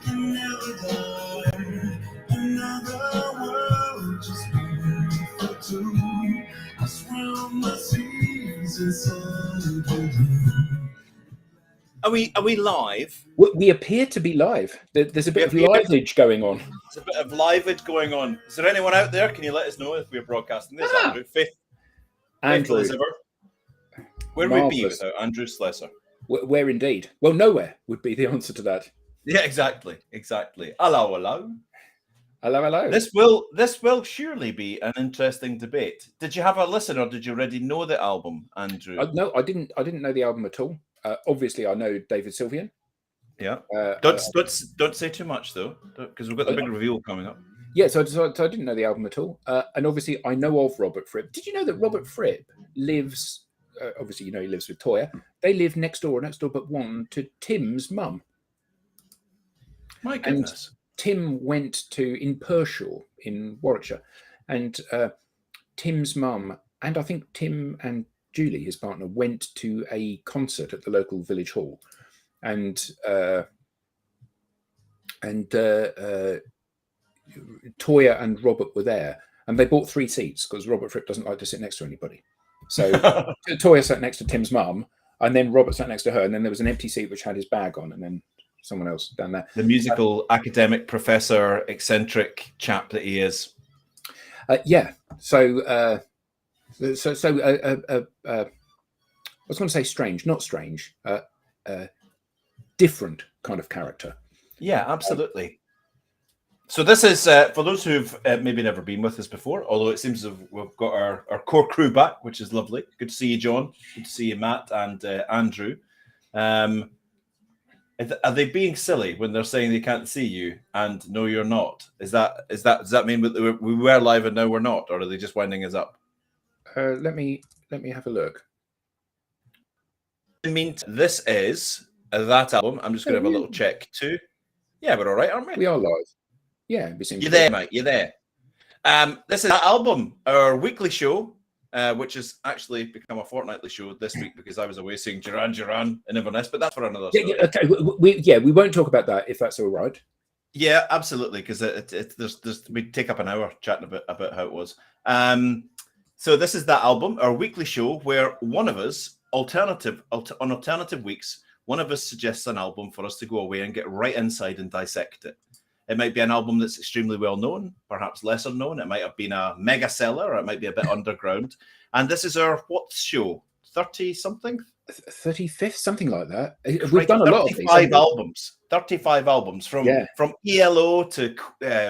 can never die. Another world just beautiful too. I swim my seas inside with you. Are we live? We appear to be live. There's a bit of liveage going on. There's a bit of liveage going on. Is there anyone out there? Can you let us know if we're broadcasting? There's Andrew. Faithful as ever. Where would we be without Andrew Slesser? Where indeed? Well, nowhere would be the answer to that. Yeah, exactly. Hello. Hello. This will surely be an interesting debate. Did you have a listen, or did you already know the album, Andrew? No, I didn't know the album at all. Obviously, I know David Sylvian. Yeah. Don't say too much though, because we've got the big reveal coming up. Yeah, so I didn't know the album at all. And obviously, I know of Robert Fripp. Did you know that Robert Fripp lives? Obviously, you know he lives with Toyah. They live next door but one to Tim's mum. My goodness. And Tim went in Pershore in Warwickshire, and Tim's mum, and I think Tim and Julie, his partner, went to a concert at the local village hall, and Toyah and Robert were there, and they bought 3 seats because Robert Fripp doesn't like to sit next to anybody. So Toyah sat next to Tim's mum, and then Robert sat next to her, and then there was an empty seat which had his bag on, and then someone else down there. The musical academic professor, eccentric chap that he is. Yeah. So I was going to say strange, not strange. Different kind of character. Yeah, absolutely. So this is, for those who've maybe never been with us before, although it seems we've got our core crew back, which is lovely. Good to see you, John. Good to see you, Matt and Andrew. Are they being silly when they're saying they can't see you and no, you're not? Does that mean that we were live and now we're not, or are they just winding us up? Let me have a look. I mean, this is that album. I'm just going to have a little check too. Yeah, we're all right, aren't we? We are live. Yeah, you're there, mate. You're there. This is that album, our weekly show, which has actually become a fortnightly show this week because I was away seeing Duran in Inverness, but that's for another story. Yeah, okay. We won't talk about that if that's all right. Yeah, absolutely, because we take up an hour chatting about how it was. So this is that album, our weekly show, where one of us, on alternative weeks, one of us suggests an album for us to go away and get right inside and dissect it. It might be an album that's extremely well known, perhaps lesser known. It might have been a mega seller, or it might be a bit underground. And this is our what show? 30-something? 35th, something like that. We've done a lot of these. 35 albums from ELO to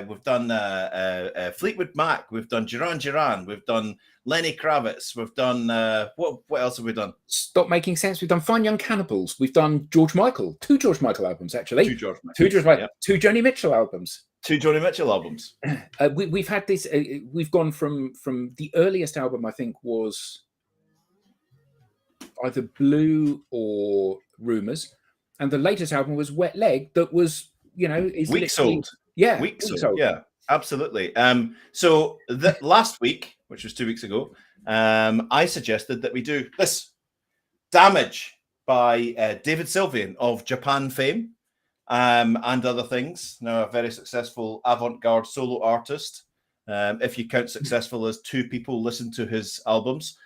we've done Fleetwood Mac, we've done Duran, we've done Lenny Kravitz, we've done what else have we done? Stop Making Sense. We've done Fine Young Cannibals. We've done George Michael. 2 George Michael albums actually. 2 Joni Mitchell albums. 2 Joni Mitchell albums. We've had this. We've gone from the earliest album, I think, was either Blue or Rumours, and the latest album was Wet Leg. That was, weeks old. Yeah, weeks old. Yeah, absolutely. So last week, which was 2 weeks ago, I suggested that we do this Damage by David Sylvian of Japan fame and other things. Now a very successful avant-garde solo artist. If you count successful as 2 people listen to his albums.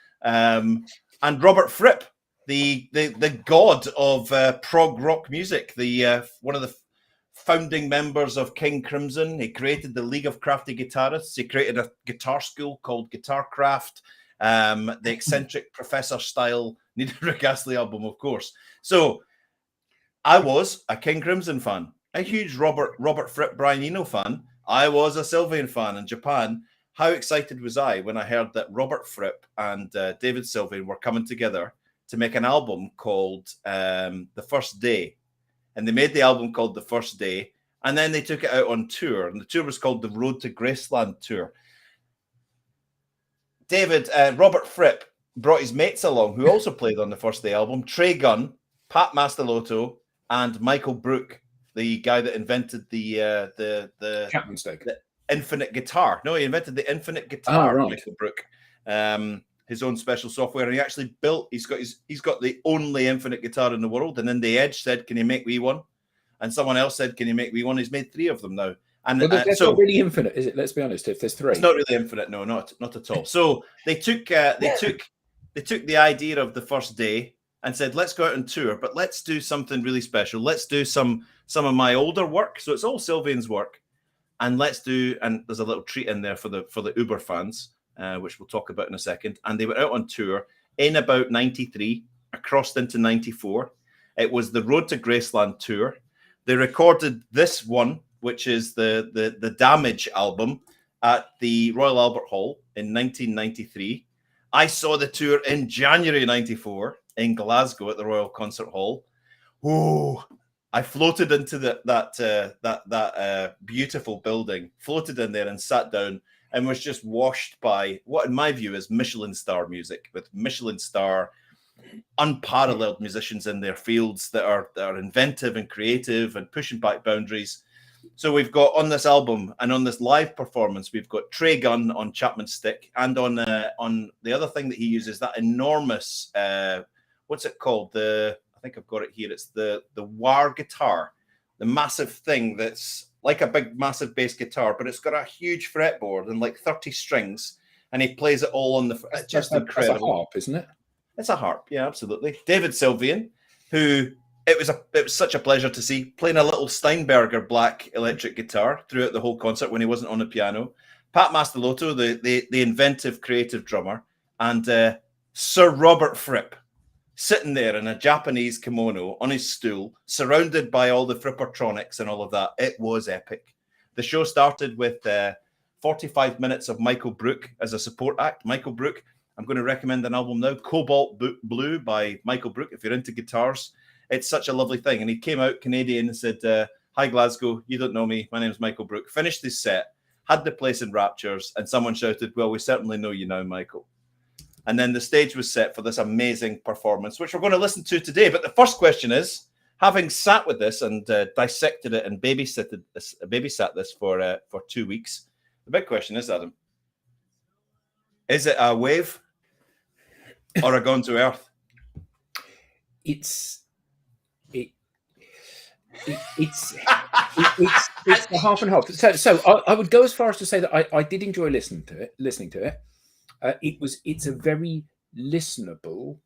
And Robert Fripp, the god of prog rock music, one of the founding members of King Crimson. He created the League of Crafty Guitarists. He created a guitar school called Guitar Craft. The eccentric professor style Needed Rick Astley album, of course. So I was a King Crimson fan, a huge Robert Fripp, Brian Eno fan. I was a Sylvian fan in Japan. How excited was I when I heard that Robert Fripp and David Sylvian were coming together to make an album called The First Day. And they made the album called The First Day, and then they took it out on tour, and the tour was called the Road to Graceland Tour. Robert Fripp brought his mates along, who also played on the First Day album, Trey Gunn, Pat Mastelotto, and Michael Brook, the guy that invented the Chapman Steak. Infinite Guitar. No, he invented the Infinite Guitar, right. Michael Brook. His own special software, and he actually built. He's got the only Infinite Guitar in the world. And then the Edge said, "Can you make me one?" And someone else said, "Can you make me one?" He's made 3 of them now. And Well, that's so not really infinite, is it? Let's be honest. If there's 3, it's not really infinite. No, not at all. So they took the idea of the first day and said, "Let's go out on tour, but let's do something really special. Let's do some of my older work." So it's all Sylvian's work, and and there's a little treat in there for the Uber fans, which we'll talk about in a second. And they went out on tour in about 93, crossed into 94. It was the Road to Graceland tour. They recorded this one, which is the Damage album, at the Royal Albert Hall in 1993. I saw the tour in January 94 in Glasgow at the Royal Concert Hall. Oh, I floated into that beautiful building, floated in there and sat down and was just washed by what, in my view, is Michelin star music, with Michelin star, unparalleled musicians in their fields that are inventive and creative and pushing back boundaries. So we've got on this album and on this live performance, we've got Trey Gunn on Chapman stick, and on the other thing that he uses, that enormous what's it called? I think I've got it here. It's the wah guitar, the massive thing that's like a big massive bass guitar, but it's got a huge fretboard and like 30 strings, and he plays it all on it's just incredible. That's a harp, isn't it? It's a harp, yeah, absolutely. David Sylvian, who it was such a pleasure to see playing a little Steinberger black electric guitar throughout the whole concert when he wasn't on the piano. Pat Mastelotto, the inventive, creative drummer, and Sir Robert Fripp, sitting there in a Japanese kimono on his stool, surrounded by all the Frippertronics and all of that. It was epic. The show started with 45 minutes of Michael Brook as a support act. Michael Brook, I'm going to recommend an album now, Cobalt Blue by Michael Brook, if you're into guitars. It's such a lovely thing. And he came out Canadian and said, "Hi, Glasgow. You don't know me. My name's Michael Brook." Finished his set, had the place in raptures, and someone shouted, "Well, we certainly know you now, Michael." And then the stage was set for this amazing performance, which we're going to listen to today. But the first question is, having sat with this and dissected it and babysat this for 2 weeks, the big question is, Adam, is it a wave or a gone to earth? It's a half and half. So I would go as far as to say that I did enjoy listening to it. It's a very listenable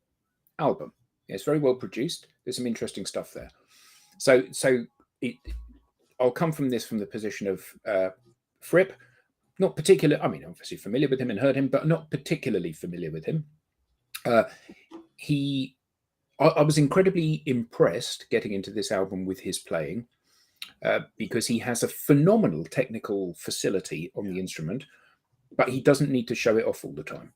album. It's very well produced. There's some interesting stuff there. So I'll come from the position of Fripp. Not particular. I mean, obviously familiar with him and heard him, but not particularly familiar with him. I was incredibly impressed getting into this album with his playing, because he has a phenomenal technical facility on the instrument, but he doesn't need to show it off all the time.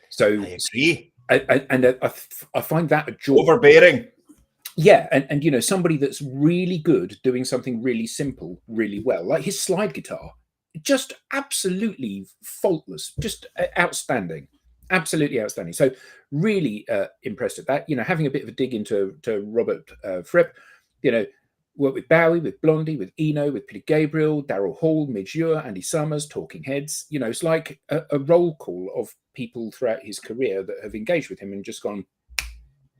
So I agree. I find that a joy. Overbearing. Yeah, and somebody that's really good doing something really simple, really well, like his slide guitar, just absolutely faultless, just outstanding. Absolutely outstanding. So really impressed at that. Having a bit of a dig into Robert Fripp, worked with Bowie, with Blondie, with Eno, with Peter Gabriel, Daryl Hall, Midge Ure, Andy Summers, Talking Heads. It's like a roll call of people throughout his career that have engaged with him and just gone,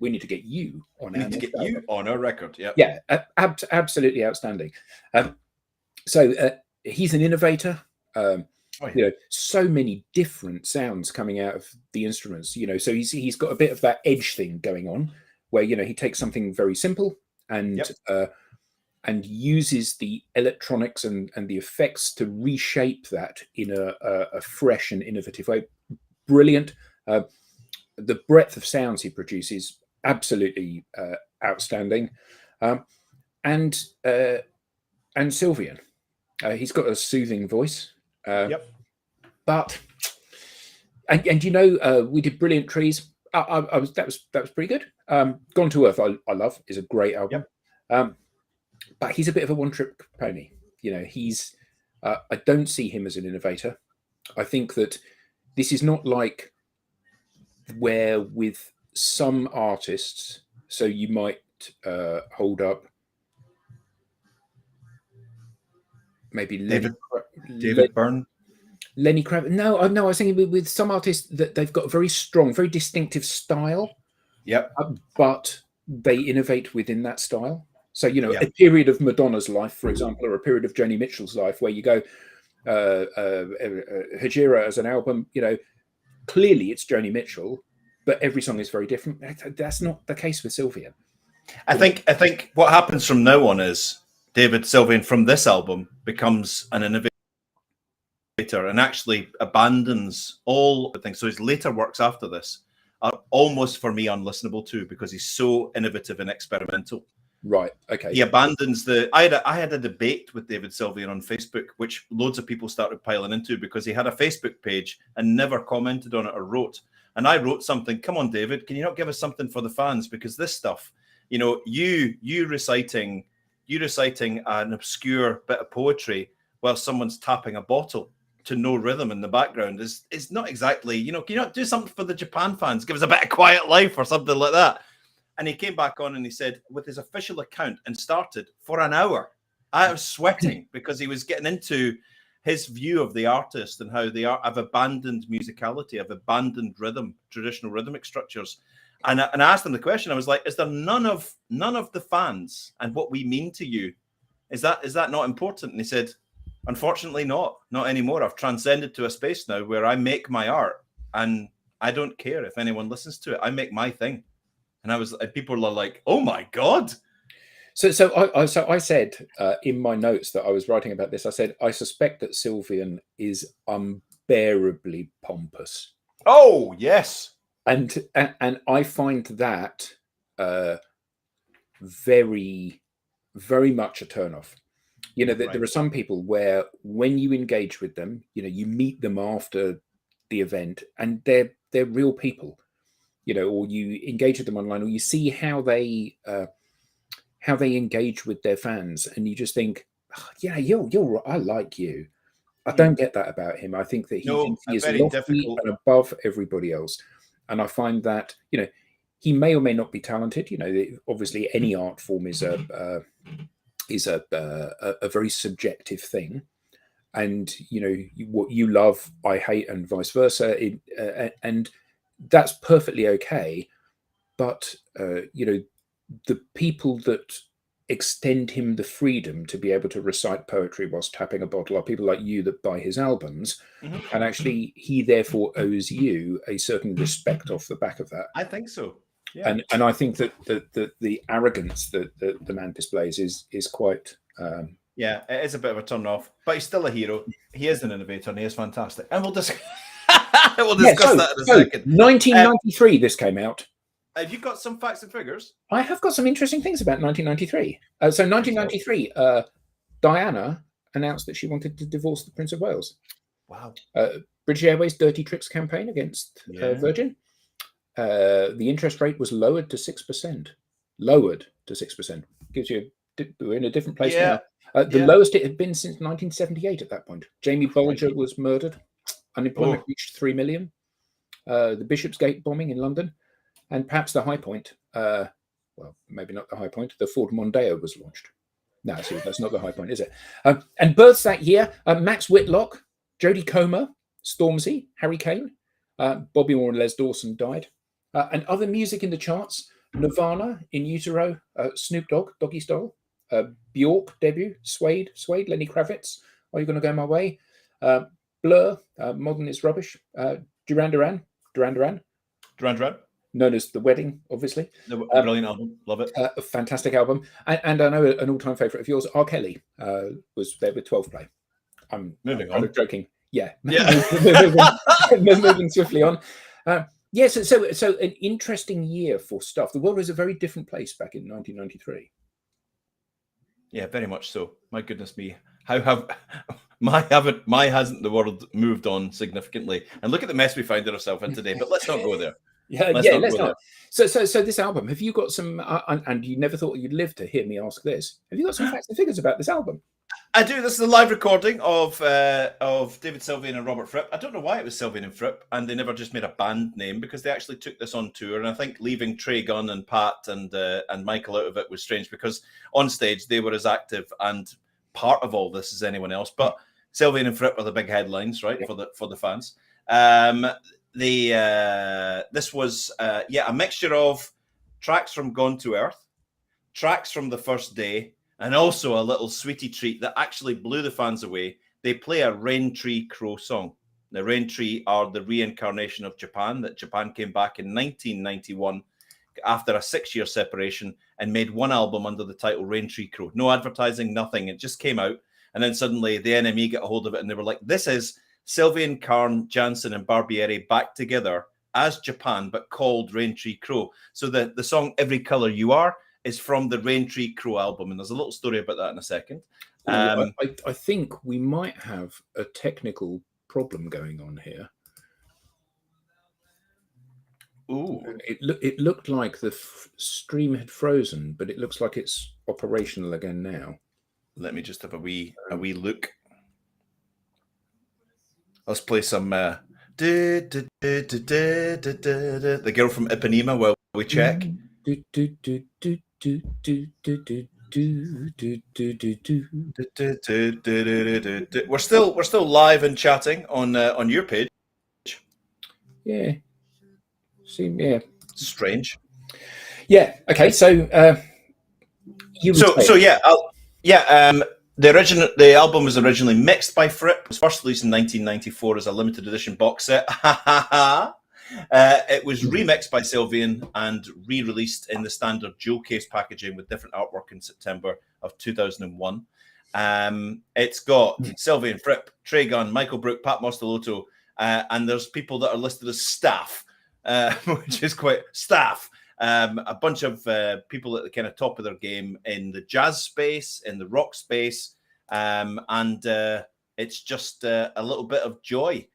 we need to get you on our record. Yeah, absolutely outstanding. So he's an innovator. So many different sounds coming out of the instruments. So he's got a bit of that edge thing going on, where he takes something very simple and uses the electronics and the effects to reshape that in a fresh and innovative way. Brilliant. The breadth of sounds he produces, absolutely outstanding. And Sylvian, he's got a soothing voice. But we did Brilliant Trees. That was pretty good. Gone to Earth, I love, is a great album. But he's a bit of a one-trick pony. He's I don't see him as an innovator. I think that this is not like where with some artists, so you might hold up maybe David Byrne. Lenny Kravitz. No, I was thinking with some artists that they've got a very strong, very distinctive style. Yep. But they innovate within that style. So, you know, Yeah. a period of Madonna's life, for example, or a period of Joni Mitchell's life, where you go, Hajira as an album, you know, clearly it's Joni Mitchell, but every song is very different. That's not the case with Sylvian. I think what happens from now on is David Sylvian from this album becomes an innovator and actually abandons all the things. So his later works after this are almost for me unlistenable too, because he's so innovative and experimental. Right. Okay. He abandons the. I had a debate with David Sylvian on Facebook, which loads of people started piling into because he had a Facebook page and never commented on it or wrote. And I wrote something. Come on, David, can you not give us something for the fans? Because this stuff, you know, you reciting an obscure bit of poetry while someone's tapping a bottle to no rhythm in the background is not exactly, you know, can you not do something for the Japan fans? Give us a bit of Quiet Life or something like that. And he came back on and he said, with his official account, and started for an hour. I was sweating because he was getting into his view of the artist and how they have abandoned musicality, have abandoned rhythm, traditional rhythmic structures. And I asked him the question. I was like, is there none of the fans and what we mean to you? Is that not important? And he said, unfortunately not anymore. I've transcended to a space now where I make my art and I don't care if anyone listens to it. I make my thing. And people are like, "Oh my god!" So I said in my notes that I was writing about this. I said I suspect that Sylvian is unbearably pompous. Oh yes, and I find that very, very much a turnoff. You know, right. There are some people where when you engage with them, you know, you meet them after the event, and they're real people. You know, or you engage with them online, or you see how they engage with their fans, and you just think, oh, yeah, you're I like you. I don't get that about him. I think that he thinks he is lofty and above everybody else, and I find that, you know, he may or may not be talented. You know, obviously any art form is a very subjective thing, and you know, what you love, I hate, and vice versa. And that's perfectly okay, but you know, the people that extend him the freedom to be able to recite poetry whilst tapping a bottle are people like you that buy his albums, and actually he therefore owes you a certain respect off the back of that. I think so. Yeah. And I think that the arrogance that the man displays is quite. Yeah, it is a bit of a turn off, but he's still a hero. He is an innovator, and he is fantastic. And we'll discuss that in a second. 1993, this came out. Have you got some facts and figures? I have got some interesting things about 1993. So 1993, Diana announced that she wanted to divorce the Prince of Wales. Wow. British Airways' Dirty Tricks campaign against Virgin. The interest rate was lowered to 6%. Lowered to 6%. Gives you, we're in a different place now. The lowest it had been since 1978 at that point. Jamie Bolger was murdered. Unemployment reached 3 million. The Bishopsgate bombing in London. And perhaps the high point, well, maybe not the high point, the Ford Mondeo was launched. No, see, that's not the high point, is it? And births that year, Max Whitlock, Jodie Comer, Stormzy, Harry Kane, Bobby Moore and Les Dawson died. And other music in the charts, Nirvana, In Utero, Snoop Dogg, Doggy Style, Bjork debut, Suede, Lenny Kravitz, Are You Gonna Go My Way, Blur, Modern Is Rubbish, Duran Duran, known as The Wedding, obviously. The brilliant album, love it. A fantastic album. And I know an all-time favourite of yours, R. Kelly, was there with 12 Play. I'm kind of joking. Yeah. Moving swiftly on. Yes, so an interesting year for stuff. The world was a very different place back in 1993. Yeah, very much so. My goodness me. Hasn't the world moved on significantly? And look at the mess we find ourselves in today, but let's not go there. Let's not. So this album, have you got some? And you never thought you'd live to hear me ask this. Have you got some facts and figures about this album? I do. This is a live recording of David Sylvian and Robert Fripp. I don't know why it was Sylvian and Fripp, and they never just made a band name, because they actually took this on tour. And I think leaving Trey Gunn and Pat and Michael out of it was strange, because on stage they were as active and part of all this as anyone else. But Sylvian and Fripp are the big headlines, right, for the fans. This was a mixture of tracks from Gone to Earth, tracks from the first day, and also a little sweetie treat that actually blew the fans away. They play a Rain Tree Crow song. The Rain Tree are the reincarnation of Japan, that Japan came back in 1991 after a 6-year separation and made one album under the title Rain Tree Crow. No advertising, nothing. It just came out. And then suddenly the NME got a hold of it and they were like, this is Sylvian, Karn, Jansen and Barbieri back together as Japan, but called Rain Tree Crow. So the song Every Color You Are is from the Rain Tree Crow album. And there's a little story about that in a second. I think we might have a technical problem going on here. Ooh. It looked like the stream had frozen, but it looks like it's operational again now. Let me just have a wee look. Let's play some the girl from Ipanema while we check. We're still live and chatting on your page. Yeah. Yeah. Strange. Yeah. Okay. So the album was originally mixed by Fripp. It was first released in 1994 as a limited edition box set. It was remixed by Sylvian and re-released in the standard jewel case packaging with different artwork in September of 2001. It's got Sylvian, Fripp, Trey Gunn, Michael Brook, Pat Mostolotto, and there's people that are listed as staff, which is quite staff. A bunch of people at the kind of top of their game in the jazz space, in the rock space, and it's just a little bit of joy.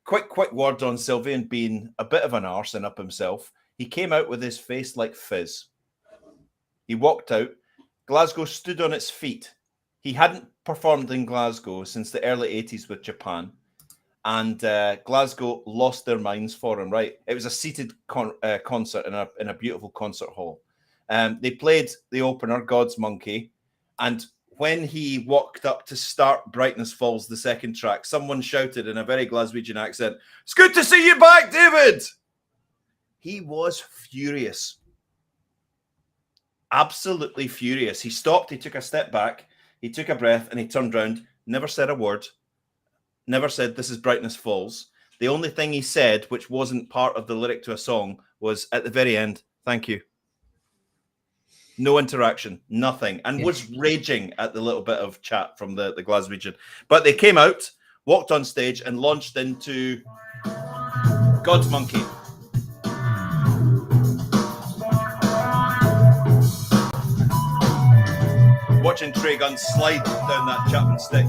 Quick word on Sylvian being a bit of an arse and up himself. He came out with his face like Fizz. He walked out. Glasgow stood on its feet. He hadn't performed in Glasgow since the early 80s with Japan. And Glasgow lost their minds for him, right? It was a seated concert in a beautiful concert hall. They played the opener, God's Monkey. And when he walked up to start Brightness Falls, the second track, someone shouted in a very Glaswegian accent, "It's good to see you back, David!" He was furious. Absolutely furious. He stopped, he took a step back, he took a breath, and he turned around, never said a word, never said, "This is Brightness Falls." The only thing he said, which wasn't part of the lyric to a song, was at the very end, "Thank you." No interaction, nothing, and was raging at the little bit of chat from the Glaswegian. But they came out, walked on stage, and launched into God's Monkey. Watching Trey Gunn slide down that Chapman stick.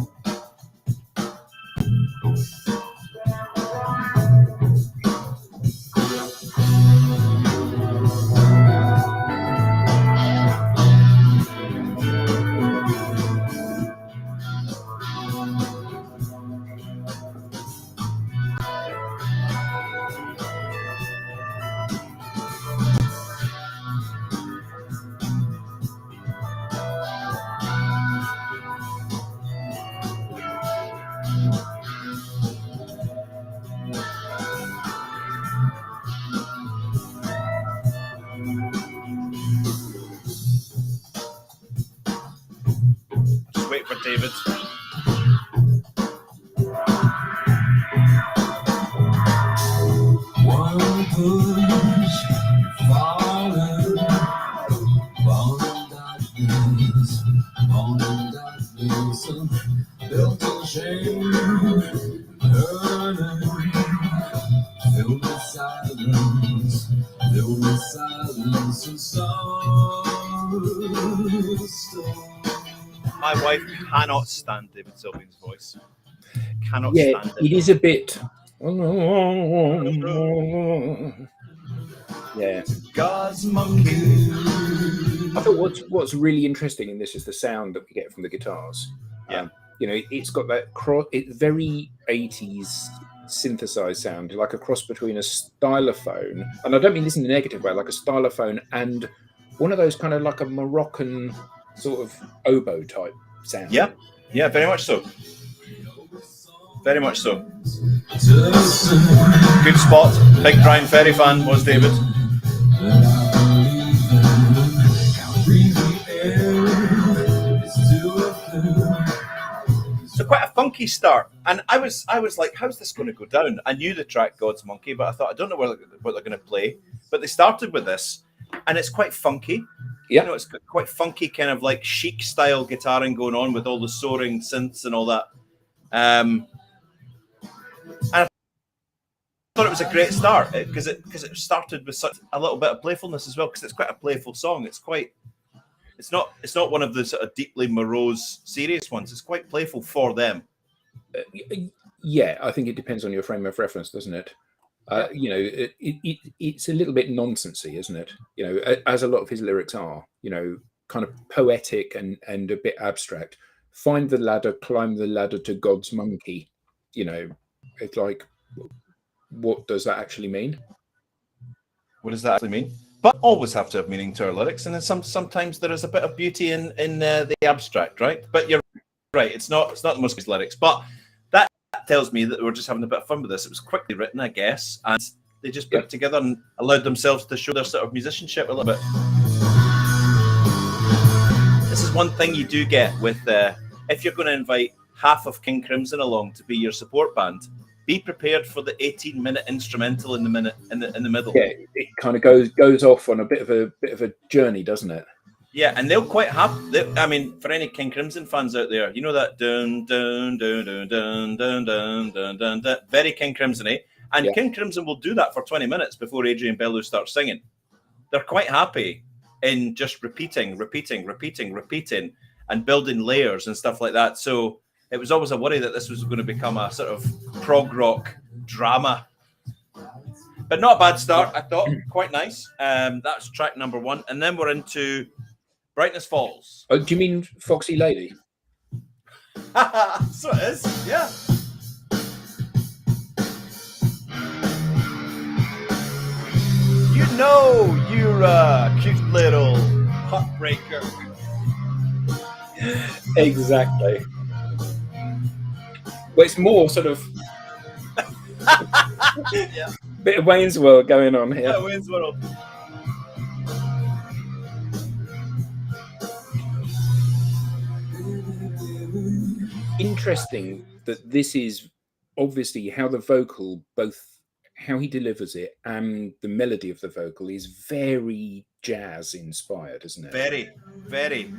Wait for David. One push, falling, falling darkness, built in shame, burning, filled with silence, and sorrow. My wife cannot stand David Sylvian's voice. Cannot stand it. It is a bit. Yeah. God's Monkey. I thought what's really interesting in this is the sound that we get from the guitars. Yeah. It's got that very 80s synthesized sound, like a cross between a stylophone, and I don't mean this in a negative way, like a stylophone and one of those kind of like a Moroccan sort of oboe type sound. Yeah, very much so. Very much so. Good spot. Big Brian Ferry fan was David. quite a funky start, and I was like, how's this going to go down? I knew the track God's Monkey, but I thought I don't know what they're going to play. But they started with this, and it's quite funky. Yeah. You know, it's quite funky, kind of like chic style guitaring going on with all the soaring synths and all that. And I thought it was a great start because it started with such a little bit of playfulness as well, because it's quite a playful song. It's not one of the sort of deeply morose, serious ones. It's quite playful for them. Yeah, I think it depends on your frame of reference, doesn't it? You know, it's a little bit nonsensy, isn't it? You know, as a lot of his lyrics are. You know, kind of poetic and a bit abstract. Find the ladder, climb the ladder to God's monkey. You know, it's like, what does that actually mean? What does that actually mean? But always have to have meaning to our lyrics, and then sometimes there is a bit of beauty in the abstract, right? But you're right; it's not the most of lyrics, but that tells me that we're just having a bit of fun with this. It was quickly written, I guess, and they just put it together and allowed themselves to show their sort of musicianship a little bit. This is one thing you do get with if you're going to invite half of King Crimson along to be your support band. Be prepared for the 18-minute instrumental in the middle. Yeah, it kind of goes off on a bit of a journey, doesn't it? Yeah, and they'll quite have. I mean, for any King Crimson fans out there, you know that dun dun dun dun dun dun dun dun dun, dun very King Crimson-y. And King Crimson will do that for 20 minutes before Adrian Bellew starts singing. They're quite happy in just repeating, and building layers and stuff like that. So it was always a worry that this was going to become a sort of prog rock drama. But not a bad start, I thought. Quite nice. That's track number 1. And then we're into Brightness Falls. Oh, do you mean Foxy Lady? So it is, yeah. You know you're a cute little heartbreaker. Exactly. Well, it's more sort of bit of Wayne's World going on here. Yeah, Wayne's World. Interesting that this is obviously how the vocal, both how he delivers it and the melody of the vocal, is very jazz inspired, isn't it? Very, very.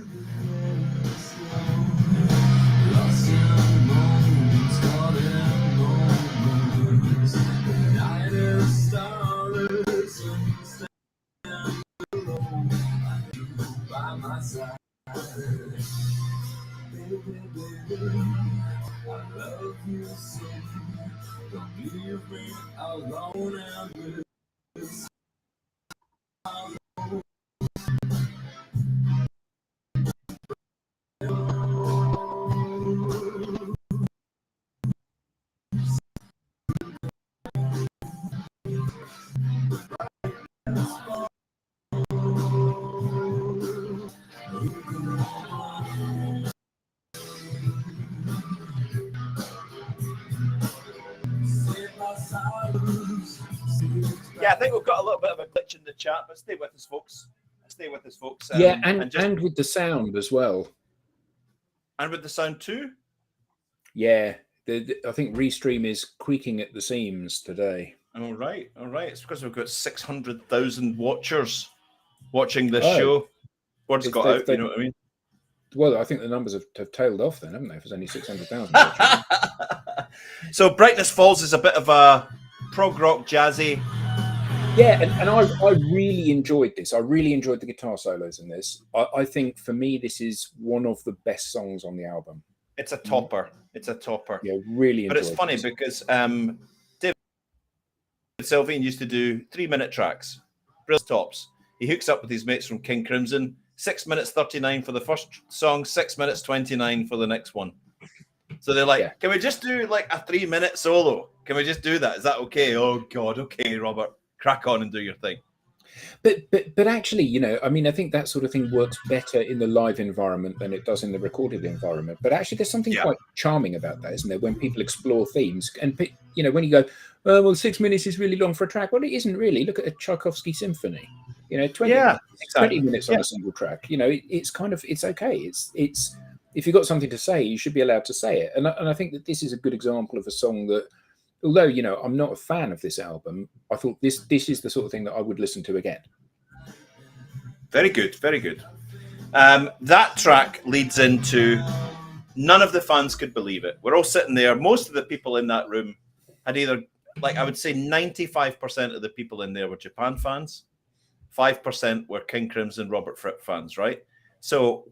Yeah, I think we've got a little bit of a glitch in the chat, but stay with us, folks. Yeah, and with the sound as well. And with the sound too? Yeah, I think Restream is creaking at the seams today. All right. It's because we've got 600,000 watchers watching this show. Word's got out, you know what I mean? Well, I think the numbers have tailed off then, haven't they? If there's only 600,000. So Brightness Falls is a bit of a prog rock jazzy. Yeah, and I really enjoyed this. I really enjoyed the guitar solos in this. I think for me, this is one of the best songs on the album. It's a topper. Yeah, really enjoyed it. But it's funny because David Sylvian used to do 3-minute tracks, brilliant tops. He hooks up with his mates from King Crimson, 6 minutes 39 for the first song, 6 minutes 29 for the next one. So they're like, Can we just do like a 3-minute solo? Can we just do that? Is that okay? Oh God, okay, Robert. Crack on and do your thing. But actually, you know, I mean, I think that sort of thing works better in the live environment than it does in the recorded environment. But actually, there's something quite charming about that, isn't there? When people explore themes, and you know, when you go, oh, well, 6 minutes is really long for a track. Well, it isn't really. Look at a Tchaikovsky symphony. You know, 20 minutes on a single track. You know, it's kind of, it's okay. if you've got something to say, you should be allowed to say it. And I think that this is a good example of a song that, although, you know, I'm not a fan of this album, I thought this is the sort of thing that I would listen to again. Very good, very good. That track leads into none of the fans could believe it. We're all sitting there. Most of the people in that room had either, like I would say 95% of the people in there were Japan fans. 5% were King Crimson, Robert Fripp fans, right? So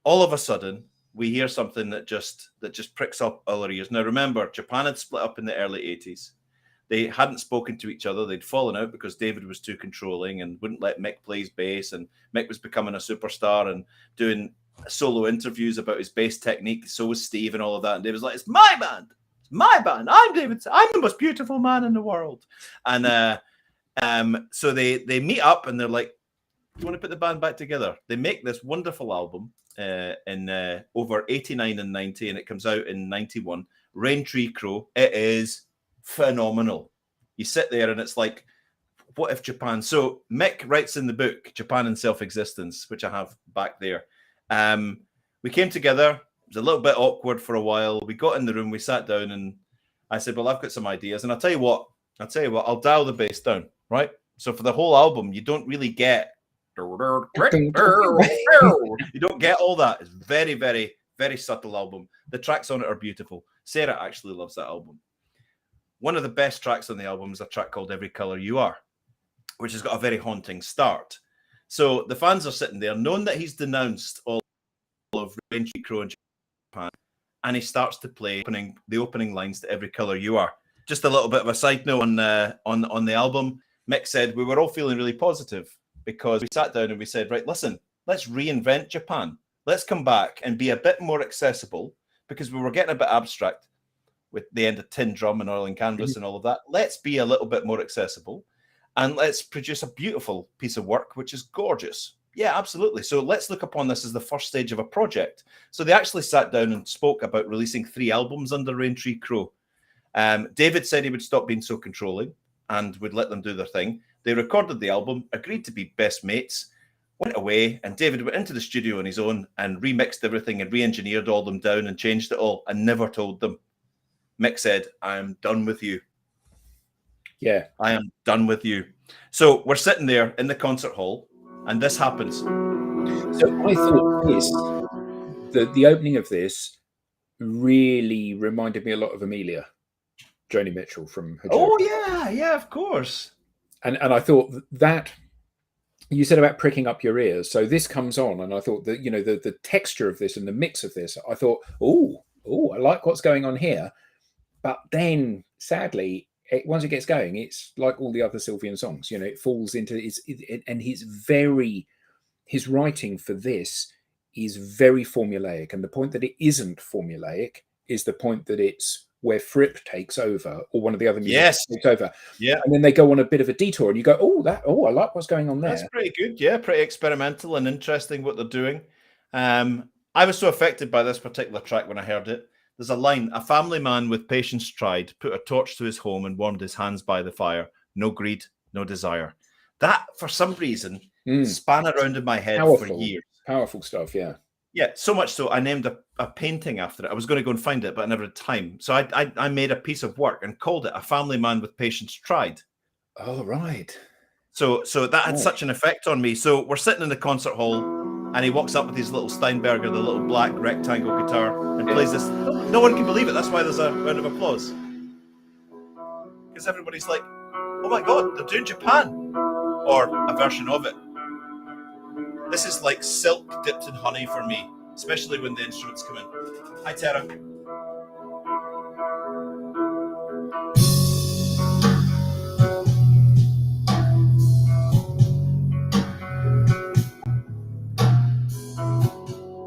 all of a sudden, we hear something that just pricks up our ears. Now, remember, Japan had split up in the early 80s. They hadn't spoken to each other. They'd fallen out because David was too controlling and wouldn't let Mick play his bass. And Mick was becoming a superstar and doing solo interviews about his bass technique. So was Steve and all of that. And David was like, it's my band. It's my band. I'm David. I'm the most beautiful man in the world. And so they meet up and they're like, do you want to put the band back together? They make this wonderful album in over 89 and 90, and it comes out in 91. Rain Tree Crow. It is phenomenal. You sit there and it's like, what if Japan? So Mick writes in the book Japan and Self-Existence, which I have back there. We came together. It was a little bit awkward for a while. We got in the room, we sat down, and I said, well, I've got some ideas, and I'll tell you what, I'll dial the bass down, right? So for the whole album, you don't really get you don't get all that. It's very, very, very subtle album. The tracks on it are beautiful. Sarah actually loves that album. One of the best tracks on the album is a track called Every Color You Are, which has got a very haunting start. So the fans are sitting there, knowing that he's denounced all of Rain Tree Crow in Japan, and he starts to play the opening lines to Every Color You Are. Just a little bit of a side note on the album. Mick said we were all feeling really positive because we sat down and we said, right, listen, let's reinvent Japan. Let's come back and be a bit more accessible because we were getting a bit abstract with the end of Tin Drum and Oil and Canvas and all of that. Let's be a little bit more accessible and let's produce a beautiful piece of work, which is gorgeous. Yeah, absolutely. So let's look upon this as the first stage of a project. So they actually sat down and spoke about releasing 3 albums under Rain Tree Crow. David said he would stop being so controlling and would let them do their thing. They recorded the album, agreed to be best mates, went away, and David went into the studio on his own and remixed everything and re-engineered all them down and changed it all and never told them. Mick said, I am done with you. Yeah. I am done with you. So we're sitting there in the concert hall and this happens. So I thought the opening of this really reminded me a lot of Amelia, Joni Mitchell from her. Oh, yeah, of course. And I thought that you said about pricking up your ears. So this comes on, and I thought that, you know, the texture of this and the mix of this, I thought, oh, I like what's going on here. But then, sadly, once it gets going, it's like all the other Sylvian songs. You know, it falls into and his writing for this is very formulaic. And the point that it isn't formulaic is the point that it's where Fripp takes over, or one of the other musicians takes over. Yeah. And then they go on a bit of a detour and you go, I like what's going on there. That's pretty good. Yeah, pretty experimental and interesting what they're doing. I was so affected by this particular track when I heard it. There's a line, a family man with patience tried, put a torch to his home and warmed his hands by the fire. No greed, no desire. That, for some reason, span around in my head for years. Powerful stuff, yeah. Yeah, so much so I named a painting after it. I was going to go and find it, but I never had time. So I made a piece of work and called it A Family Man with Patience Tried. Oh, right. So that had such an effect on me. So we're sitting in the concert hall and he walks up with his little Steinberger, the little black rectangle guitar, and plays this. No one can believe it. That's why there's a round of applause. Because everybody's like, oh my God, they're doing Japan. Or a version of it. This is like silk dipped in honey for me, especially when the instruments come in. Hi, Tara.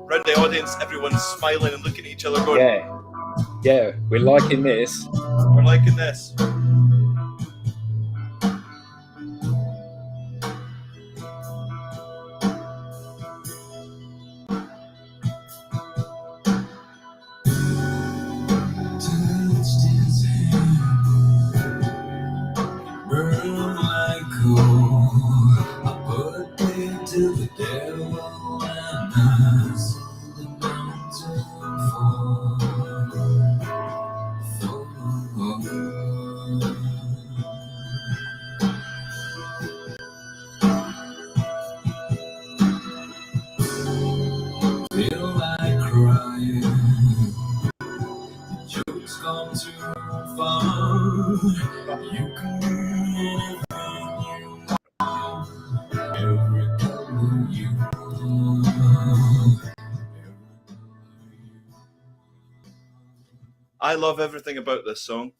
Around the audience, everyone's smiling and looking at each other going, yeah, we're liking this. We're liking this. too far. You can do anything you want. Every color you want. I love everything about this song.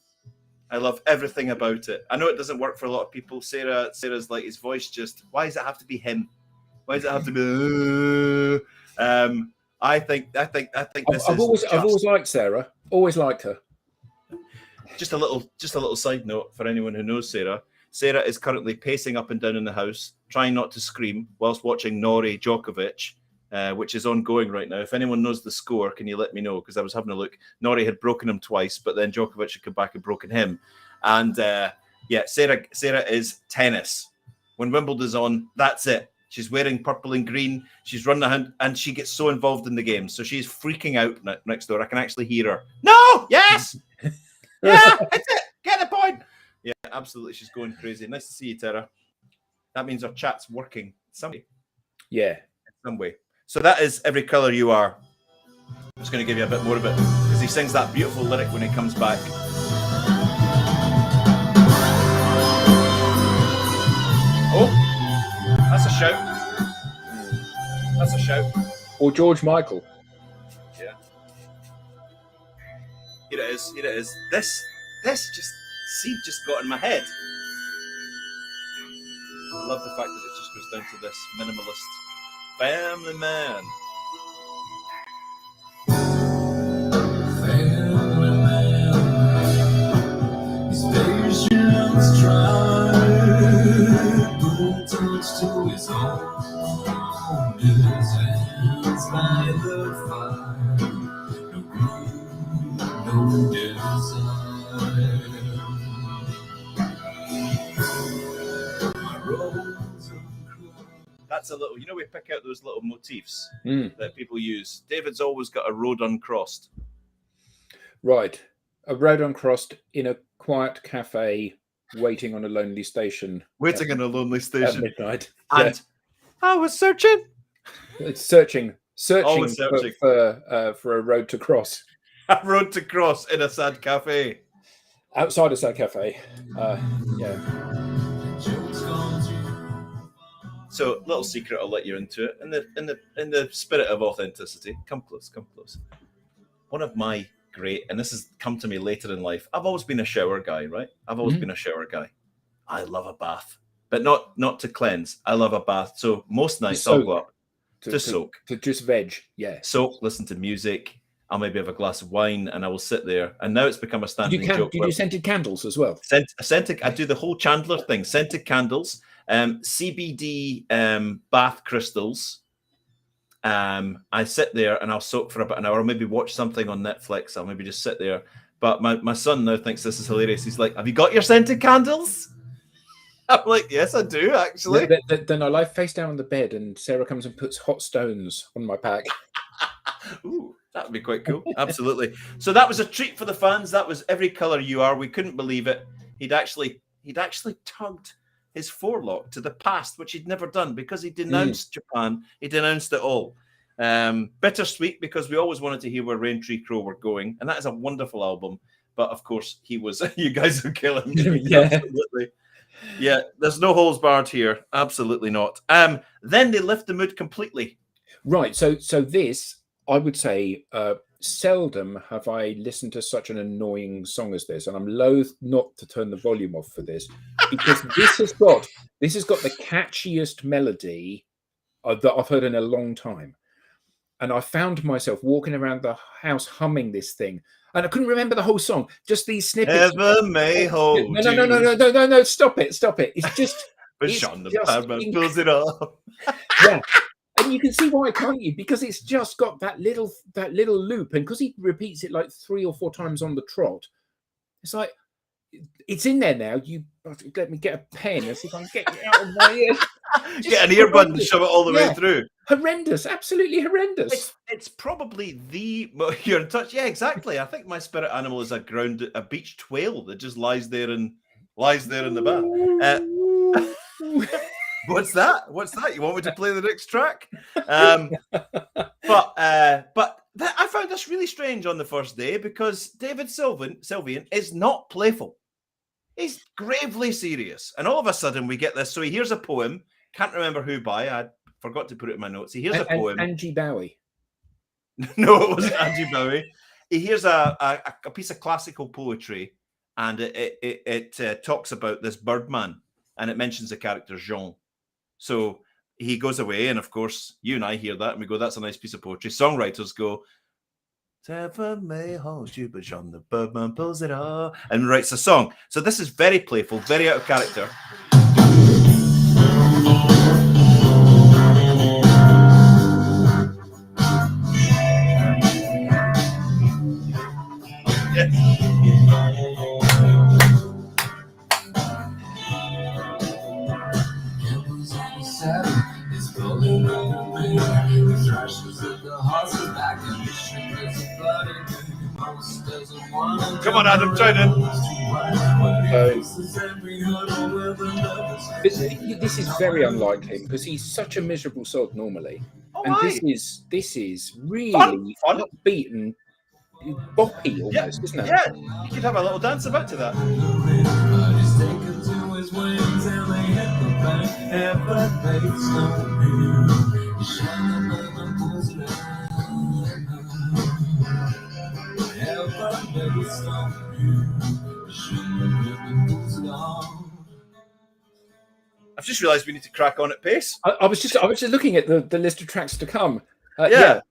I love everything about it. I know it doesn't work for a lot of people. Sarah's like, his voice just, why does it have to be him? Why does it have to be? I think this I've always liked Sarah. Always liked her. Just a little side note for anyone who knows Sarah. Sarah is currently pacing up and down in the house, trying not to scream whilst watching Nori Djokovic, which is ongoing right now. If anyone knows the score, can you let me know? Because I was having a look. Nori had broken him twice, but then Djokovic had come back and broken him. And Sarah is tennis. When Wimbledon's on, that's it. She's wearing purple and green. She's running around, and she gets so involved in the game. So she's freaking out next door. I can actually hear her. No! Yes! Yeah! That's it! Get the point! Yeah, absolutely. She's going crazy. Nice to see you, Tara. That means our chat's working some way. Yeah. In some way. So that is Every Colour You Are. I'm just going to give you a bit more of it because he sings that beautiful lyric when he comes back. Oh! That's a shout. That's a shout. Or George Michael. Yeah. Here it is. Here it is. This seed just got in my head. I love the fact that it just goes down to this minimalist family man. Family man, his patience tried, put a touch to his own. His hands by the fire, no greed, no desire. My rose uncrowned. That's a little, we pick out those little motifs that people use. David's always got a road uncrossed. Right. A road uncrossed in a quiet cafe, waiting on a lonely station. Waiting on a lonely At station. midnight. And I was searching. It's searching Always searching. For a road to cross. A road to cross in a sad cafe. Outside a sad cafe. Yeah. So, little secret, I'll let you into it. In the spirit of authenticity, come close. One of my great, and this has come to me later in life. I've always been a shower guy, right? I've always been a shower guy. I love a bath, but not to cleanse. I love a bath. So most nights I'll go up to soak, to just veg. Yeah, soak, listen to music. I'll maybe have a glass of wine, and I will sit there. And now it's become a standing joke. Do you do scented candles as well? Scented. I do the whole Chandler thing. Scented candles. CBD bath crystals. I sit there and I'll soak for about an hour, or maybe watch something on Netflix. I'll maybe just sit there. But my son now thinks this is hilarious. He's like, "Have you got your scented candles?" I'm like, "Yes, I do, actually." Then I lie face down on the bed, and Sarah comes and puts hot stones on my back. Ooh, that would be quite cool. Absolutely. So that was a treat for the fans. That was Every Colour You Are. We couldn't believe it. He'd actually tugged his forelock to the past, which he'd never done because he denounced Japan. He denounced it all. Bittersweet, because we always wanted to hear where Rain Tree Crow were going, and that is a wonderful album. But of course, he was. You guys are killing me. Yeah. Absolutely. Yeah, there's no holes barred here. Absolutely not. Then they lift the mood completely. Right. So this, I would say, seldom have I listened to such an annoying song as this, and I'm loath not to turn the volume off for this, because this has got the catchiest melody that I've heard in a long time. And I found myself walking around the house humming this thing, and I couldn't remember the whole song. Just these snippets. Ever may hold. No! Stop it! It's just. But Sean the Padman pulls it off. Yeah. And you can see why, can't you? Because it's just got that little loop, and because he repeats it like 3 or 4 times on the trot, it's like it's in there now. You let me get a pen and see if I can get it out of my ear. Get an earbud and shove it all the way through. Horrendous, absolutely horrendous. It's probably you're in touch. Yeah, exactly. I think my spirit animal is a beached whale that just lies there in the bath. What's that? You want me to play the next track? But I found this really strange on the first day because David Sylvian is not playful. He's gravely serious. And all of a sudden we get this. So he hears a poem. Can't remember who by. I forgot to put it in my notes. He hears a poem. Angie Bowie. No, it wasn't Angie Bowie. He hears a piece of classical poetry, and it talks about this Birdman, and it mentions the character Jean. So he goes away, and of course, you and I hear that, and we go, that's a nice piece of poetry. Songwriters go, "Never may hold you, but Jean the Birdman pulls it off," and writes a song. So this is very playful, very out of character. Come on, Adam, join in. This is very unlike him because he's such a miserable sod normally, and this is really fun. upbeat and boppy almost, isn't it? Yeah, you could have a little dance about to that. I've just realised we need to crack on at pace. I was just looking at the list of tracks to come. Yeah.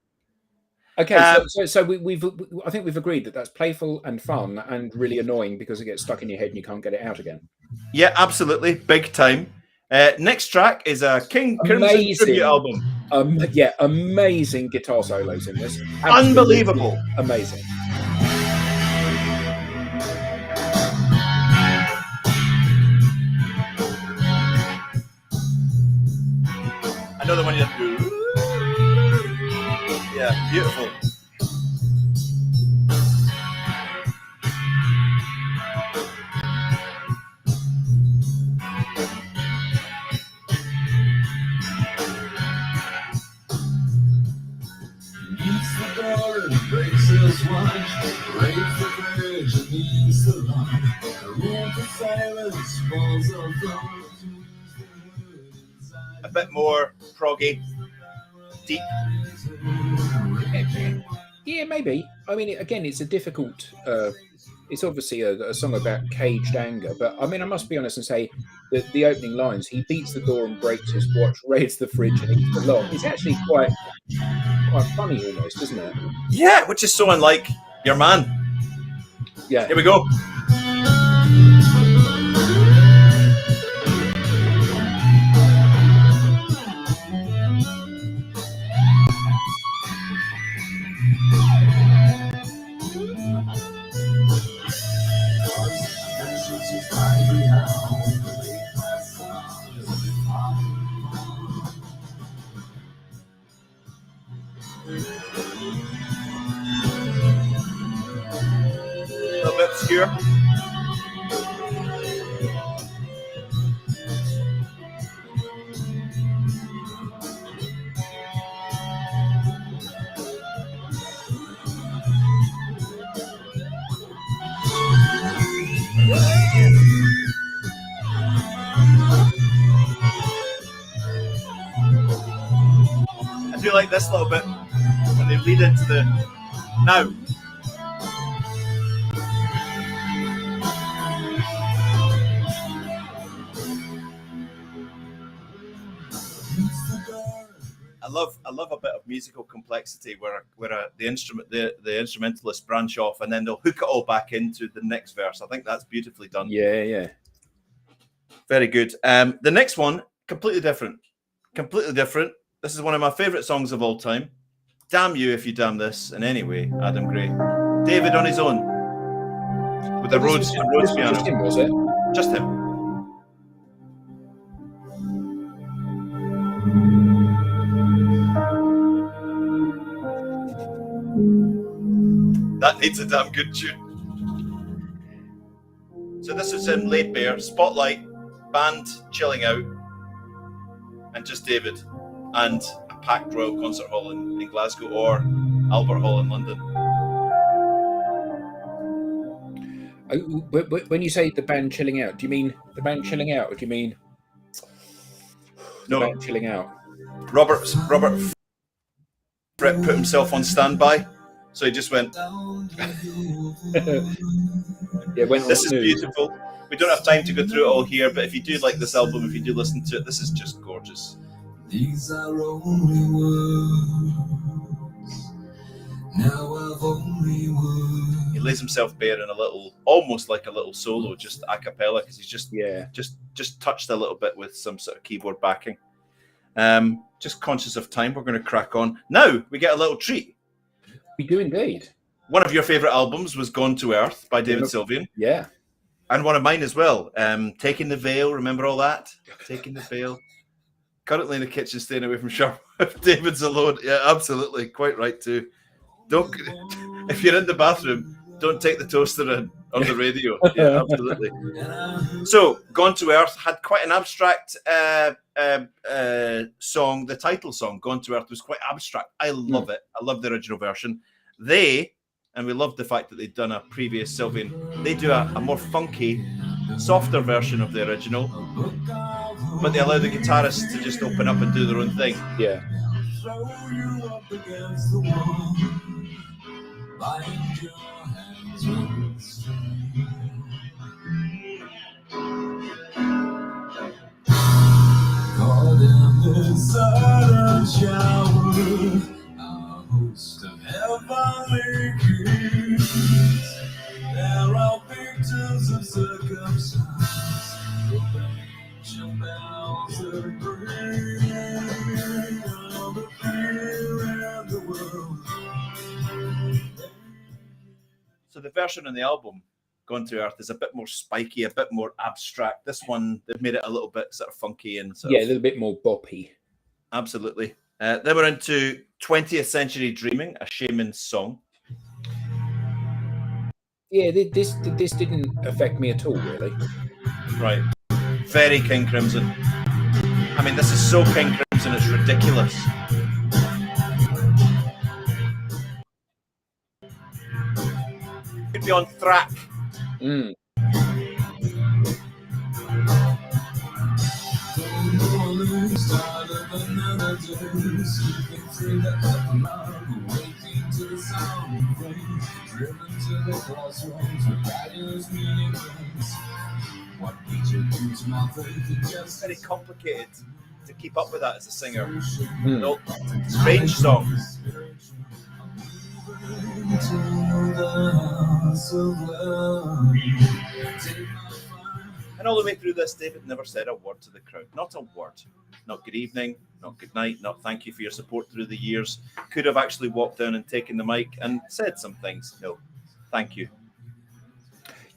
Okay, so we've I think we've agreed that that's playful and fun and really annoying because it gets stuck in your head and you can't get it out again. Yeah, absolutely, big time. Next track is a King Crimson tribute album. Amazing guitar solos in this. Unbelievable, amazing. Another one you have to do. Yeah, beautiful. A bit more proggy, deep. Yeah, maybe. I mean, again, it's a difficult. It's obviously a song about caged anger, but I mean, I must be honest and say that the opening lines, he beats the door and breaks his watch, raids the fridge and eats the lock. It's actually quite funny almost, isn't it? Yeah, which is so unlike your man. Yeah. Here we go. A little bit obscure. I do like this little bit when they lead into the now. I love a bit of musical complexity where the instrumentalists branch off and then they'll hook it all back into the next verse. I think that's beautifully done. Yeah. Very good. The next one, completely different. This is one of my favourite songs of all time. Damn You If You Damn This. And anyway, Adam Gray. David on his own. With the Rhodes piano. Just him, was it? Just him. That needs a damn good tune. So this is him laid bare, spotlight, band chilling out, and just David and a packed Royal Concert Hall in Glasgow, or Albert Hall in London. When you say the band chilling out, do you mean the band chilling out, or do you mean the band chilling out? Robert Fripp put himself on standby, so he just went. Yeah, this is beautiful. We don't have time to go through it all here, but if you do like this album, if you do listen to it, this is just gorgeous. These are only words. Now I've only words. He lays himself bare in a little, almost like a little solo, just a cappella, because he's just touched a little bit with some sort of keyboard backing. Just conscious of time, we're going to crack on. Now we get a little treat. We do indeed. One of your favourite albums was Gone to Earth by David Sylvian. Yeah. And one of mine as well. Taking the Veil, remember all that? Taking the Veil. Currently in the kitchen, staying away from Sharp. If David's alone. Yeah, absolutely. Quite right too. Don't. If you're in the bathroom, don't take the toaster in on the radio. Yeah, absolutely. So, Gone to Earth had quite an abstract song. The title song, Gone to Earth, was quite abstract. I love it. I love the original version. And we love the fact that they'd done a previous Sylvian. They do a more funky, softer version of the original, but they allow the guitarists to just open up and do their own thing. Yeah. Throw you up against the wall. Bind your hands with string. Caught in the sudden shower, a host of heavenly kings. There are victims of circumstance, the angel bells that bring all the fear in the world. So the version on the album, Gone to Earth, is a bit more spiky, a bit more abstract. This one, they've made it a little bit sort of funky and sort a little bit more boppy. Absolutely. Then we're into 20th Century Dreaming, a Shaman's song. Yeah, this didn't affect me at all, really. Right. Very King Crimson. I mean, this is so King Crimson, it's ridiculous. Could be on Thrack. It's very complicated to keep up with that as a singer. No, strange song. And all the way through this, David never said a word to the crowd. Not a word. Not good evening, not good night, not thank you for your support through the years. Could have actually walked down and taken the mic and said some things. No, thank you.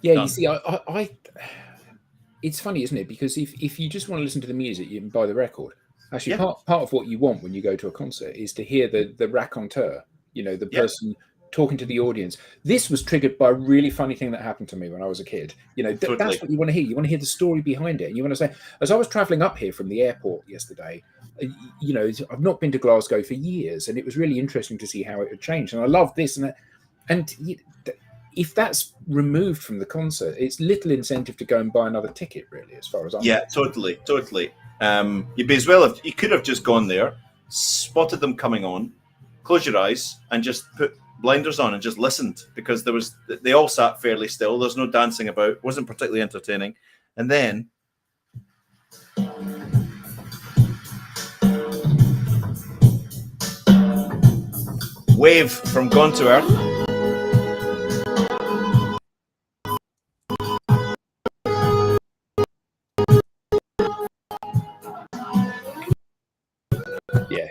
Yeah, Done. You see, I it's funny, isn't it? Because if you just want to listen to the music, you can buy the record. Actually, part of what you want when you go to a concert is to hear the raconteur, the person talking to the audience. This was triggered by a really funny thing that happened to me when I was a kid. Totally. That's what you want to hear. You want to hear the story behind it. And you want to say, as I was traveling up here from the airport yesterday, I've not been to Glasgow for years, and it was really interesting to see how it had changed. And I love this and that. And if that's removed from the concert, it's little incentive to go and buy another ticket, really, as far as I'm concerned. Totally. You'd be as well you could have just gone there, spotted them coming on, close your eyes, and just put blinders on and just listened, because they all sat fairly still. There's no dancing about. Wasn't particularly entertaining. And then Wave from Gone to Earth. Yeah.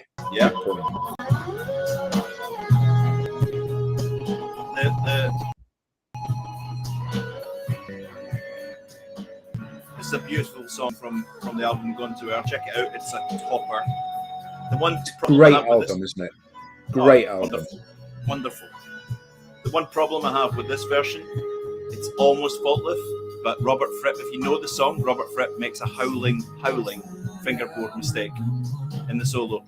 It's a beautiful song from the album Gone to Earth. Check it out. It's a topper. The one great album, isn't it? Great album. Wonderful. The one problem I have with this version, it's almost faultless, but Robert Fripp, if you know the song, Robert Fripp makes a howling fingerboard mistake in the solo.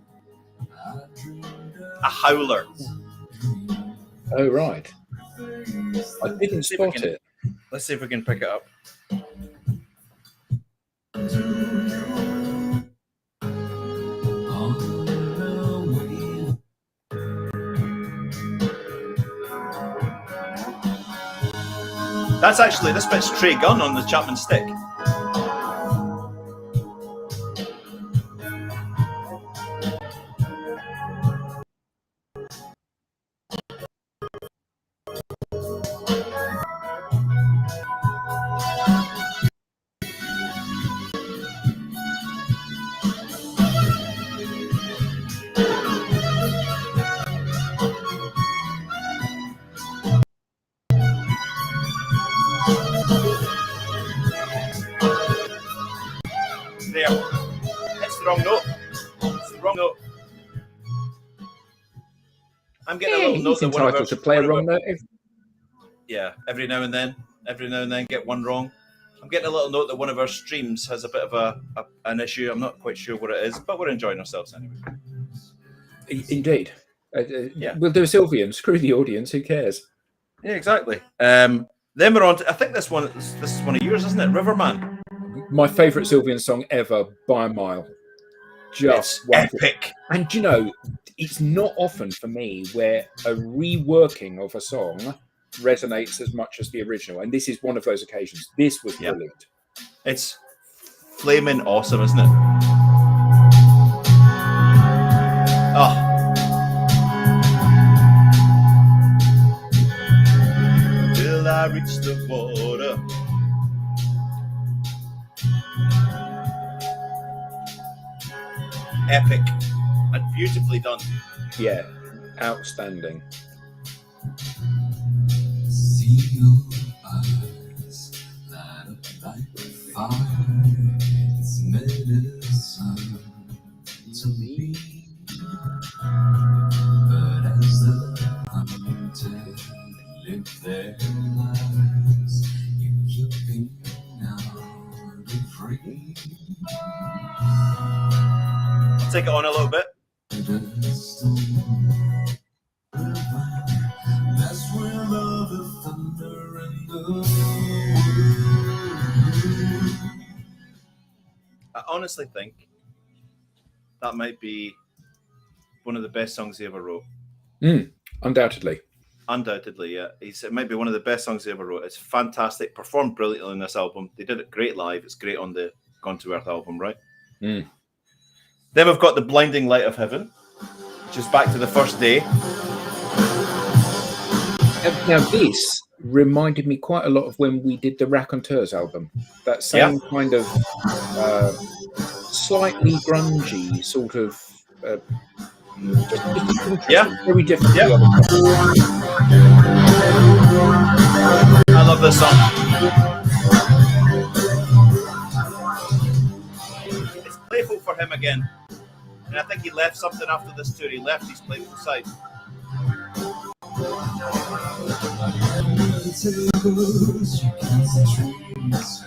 A howler. Oh, right. I didn't See if we spot can- it. Let's see if we can pick it up. That's actually, this bit's Trey Gunn on the Chapman stick. There. It's the wrong note. It's the wrong note. I'm getting a little note He's that one of our, entitled to play a one of our- wrong note. Yeah, every now and then get one wrong. I'm getting a little note that one of our streams has a bit of an issue. I'm not quite sure what it is, but we're enjoying ourselves anyway. Indeed. Yeah. We'll do a Sylvian. Screw the audience. Who cares? Yeah, exactly. Then we're on to, I think this is one of yours, isn't it? Riverman. My favourite Sylvian song ever by a mile. Just It's wonderful. epic. And you know, it's not often for me where a reworking of a song resonates as much as the original. And this is one of those occasions. This was Yeah. brilliant. It's flaming awesome, isn't it? Oh. Till I reach the border. Epic and beautifully done. Yeah, outstanding. See your eyes light up like fire. It's medicine to me. But as the hunted live their lives, you're keeping out and free. Take it on a little bit. That's where the thunder and the I honestly think that might be one of the best songs he ever wrote. Undoubtedly. Undoubtedly, yeah. It might be one of the best songs he ever wrote. It's fantastic. Performed brilliantly on this album. They did it great live. It's great on the Gone to Earth album, right? Mm. Then we've got The Blinding Light of Heaven, which is back to the first day. Now, this reminded me quite a lot of when we did the Raconteurs album. That same kind of slightly grungy sort of. Yeah. Very different. Yeah. To the other stuff. I love this song. It's playful for him again. And I think he left something after this tour. He left his playful side. she counts the trees.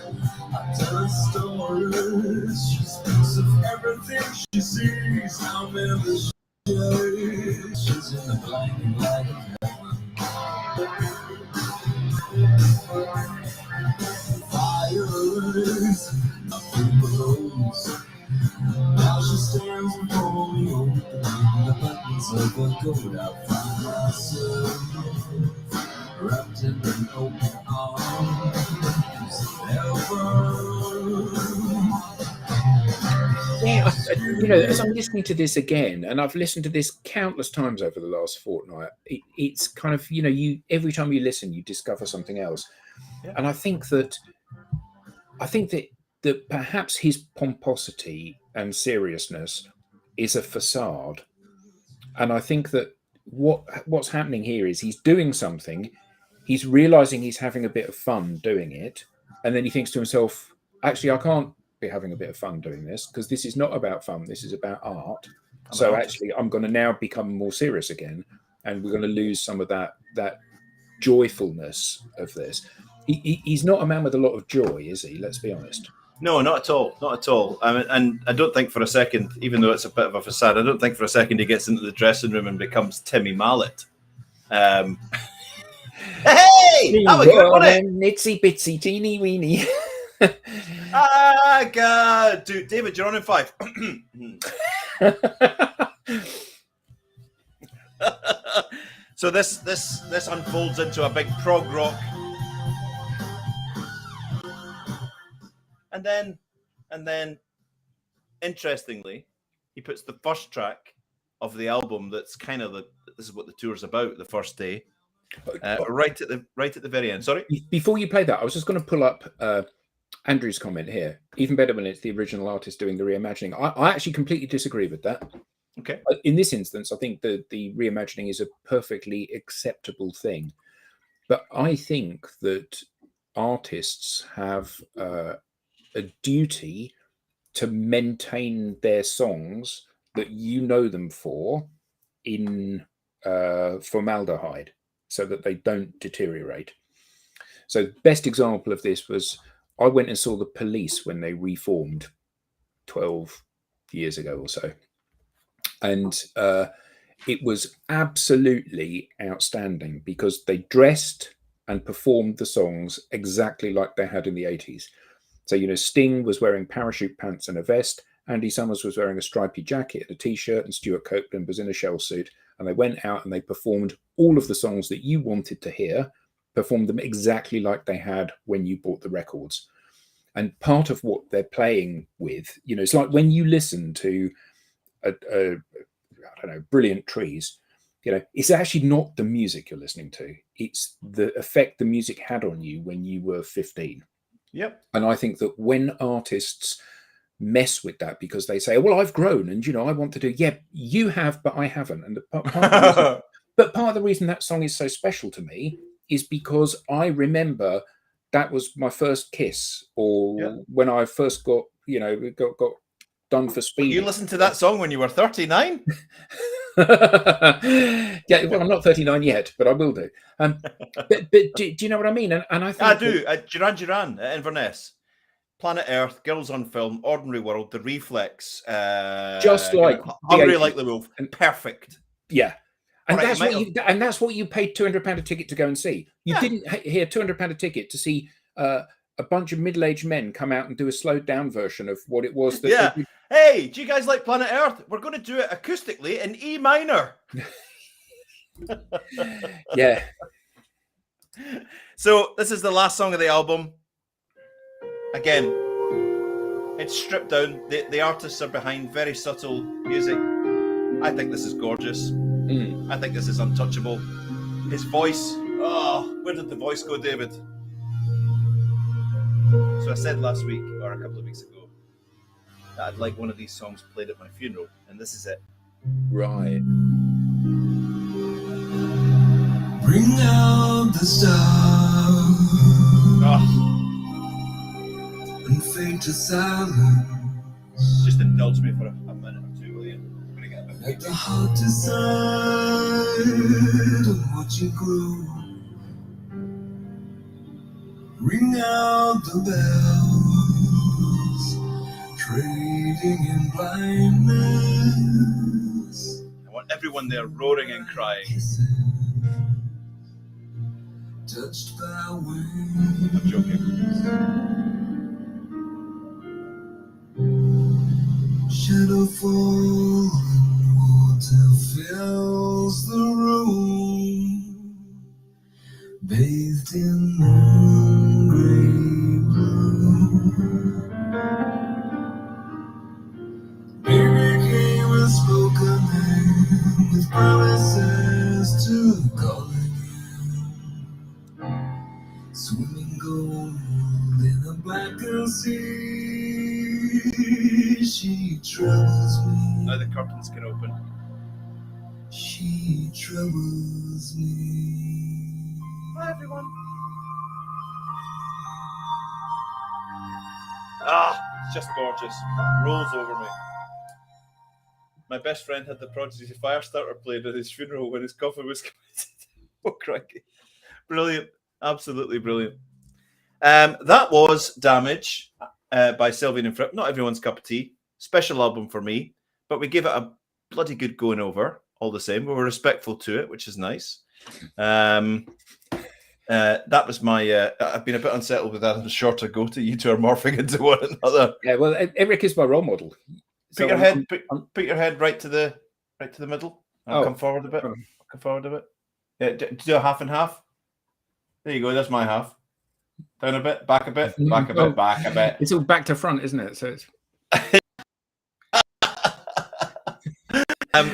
I tell her stories. She speaks of everything she sees. How many she's in the blinding light of heaven. Fires, nothing blows. Now she stands before me, opening the buttons of her coat. I find myself wrapped in an open arms. Yeah, you know, as I'm listening to this again, and I've listened to this countless times over the last fortnight, it's kind of, you know, every time you listen, you discover something else. Yeah. And I think that perhaps his pomposity and seriousness is a facade. And I think that what's happening here is he's doing something, he's realizing he's having a bit of fun doing it, and then he thinks to himself, actually, I can't be having a bit of fun doing this because this is not about fun, this is about art. So actually I'm going to now become more serious again, and we're going to lose some of that joyfulness of this. He's not a man with a lot of joy, is he? Let's be honest. No, not at all. Not at all. I mean, and I don't think for a second, even though it's a bit of a facade, I don't think for a second he gets into the dressing room and becomes Timmy Mallet. Hey, have a good one. Itsy bitsy teeny weeny. God, dude, David, you're on in 5. So this unfolds into a big prog rock, and then, interestingly, he puts the first track of the album. That's kind of this is what the tour's about. The first day, right at the very end. Sorry. Before you play that, I was just going to pull up Andrew's comment here. Even better when it's the original artist doing the reimagining. I actually completely disagree with that. Okay. In this instance, I think the reimagining is a perfectly acceptable thing. But I think that artists have a duty to maintain their songs that you know them for in formaldehyde so that they don't deteriorate. So the best example of this was I went and saw the Police when they reformed 12 years ago or so. And it was absolutely outstanding because they dressed and performed the songs exactly like they had in the 80s. So, Sting was wearing parachute pants and a vest. Andy Summers was wearing a stripy jacket and a T-shirt, and Stuart Copeland was in a shell suit. And they went out and they performed all of the songs that you wanted to hear, performed them exactly like they had when you bought the records. And part of what they're playing with, it's like when you listen to I don't know, Brilliant Trees, it's actually not the music you're listening to. It's the effect the music had on you when you were 15. Yep. And I think that when artists mess with that because they say, well, I've grown and, I want to do, yeah, you have, but I haven't. And part of the reason that song is so special to me is because I remember that was my first kiss, or when I first got done for speeding. You listened to that song when you were 39? Yeah, well, I'm not 39 yet, but I will do. But do you know what I mean? And I think I do. Duran Duran at Inverness, Planet Earth, Girls on Film, Ordinary World, The Reflex, just like Hungry Like the Wolf, perfect. Yeah. And right, that's what you paid £200 a ticket to go and see. You didn't hear £200 a ticket to see a bunch of middle-aged men come out and do a slowed down version of what it was. Hey, do you guys like Planet Earth? We're going to do it acoustically in E minor. Yeah. So this is the last song of the album. Again, it's stripped down. The artists are behind very subtle music. I think this is gorgeous. I think this is untouchable. His voice. Oh, where did the voice go, David? So I said last week, or a couple of weeks ago, that I'd like one of these songs played at my funeral, and this is it. Right. Bring out the stars and fade to silence. Just indulge me for a minute or two, will you? I'm gonna get a bit. Let the heart decide on what you grow. Ring out the bells, trading in blindness. I want everyone there roaring and crying. Touched by wind. I'm joking. Shadow fall and water fills the room, bathed in moon gray blue. Baby came and spoke a name with promises to call again. Swimming gold in a blackened sea, she troubles me. Now the curtains can open. She troubles me. Hi, everyone. It's just gorgeous. Rolls over me. My best friend had the Prodigy Firestarter played at his funeral when his coffin was committed. Oh, crikey. Brilliant. Absolutely brilliant. That was Damage by Sylvian and Fripp. Not everyone's cup of tea. Special album for me. But we gave it a bloody good going over all the same. We were respectful to it, which is nice. That was my. I've been a bit unsettled with Adam's shorter goatee. You two are morphing into one another. Yeah, well, Eric is my role model. Put your head. Put your head right to the middle. I'll come forward a bit. Come forward a bit. Yeah, do a half and half. There you go. That's my half. Down a bit. Back a bit. Back a bit. Back a bit. It's all back to front, isn't it? So it's.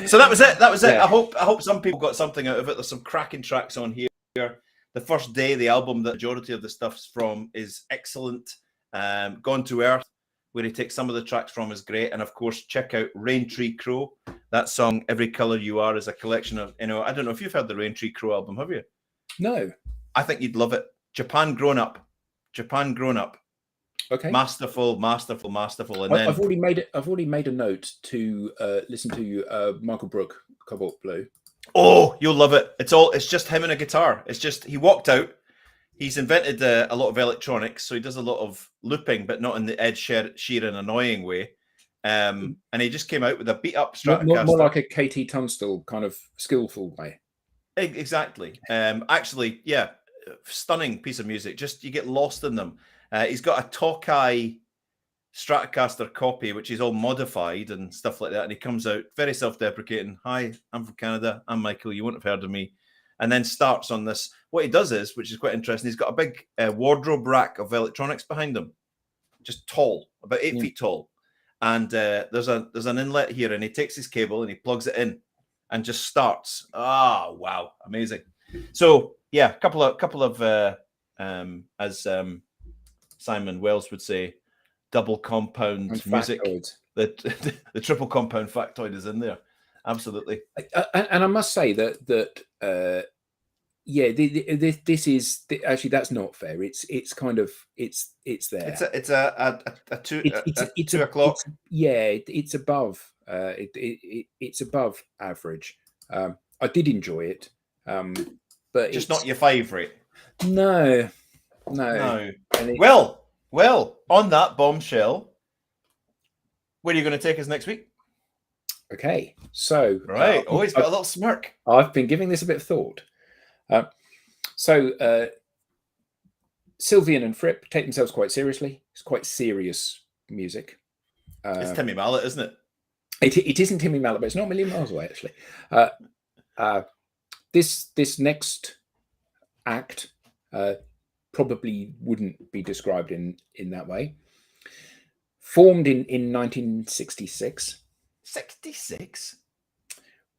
So that was it. That was it. Yeah. I hope some people got something out of it. There's some cracking tracks on here. The first day, the album, the majority of the stuff's from is excellent. Gone to Earth, where he takes some of the tracks from, is great. And of course, check out Rain Tree Crow. That song, Every Color You Are, is a collection of, I don't know if you've heard the Rain Tree Crow album, have you? No. I think you'd love it. Japan Grown Up. Okay. Masterful. And then I've already made a note to listen to Michael Brook, Cobalt Blue. Oh, you'll love it. It's just him and a guitar. It's just, he walked out. He's invented a lot of electronics, so he does a lot of looping, but not in the Ed Sheeran annoying way. And he just came out with a beat up Stratocaster. More like a KT Tunstall kind of skillful way. Exactly. Actually, yeah, stunning piece of music. Just, you get lost in them. He's got a Tokai Stratocaster copy, which is all modified and stuff like that. And he comes out very self-deprecating. Hi, I'm from Canada. I'm Michael. You wouldn't have heard of me. And then starts on this. What he does is, which is quite interesting, he's got a big wardrobe rack of electronics behind him, just tall, about 8 feet tall. And there's an inlet here, and he takes his cable and he plugs it in, and just starts. Ah, wow, amazing. So yeah, couple of as Simon Wells would say, double compound And music. factoids. The triple compound factoid is in there. Absolutely. And I must say that this is actually, that's not fair. It's kind of it's there. It's a 2 o'clock. It's above. It's above average. I did enjoy it, but Just not your favourite. No. Well, on that bombshell, where are you going to take us next week? Okay, so Right. He's got a little smirk. I've been giving this a bit of thought. Sylvian and Fripp take themselves quite seriously. It's quite serious music. It's Timmy Mallet, isn't it? It isn't Timmy Mallet, but it's not a million miles away, actually. This next act probably wouldn't be described in that way. Formed in 1966. 66?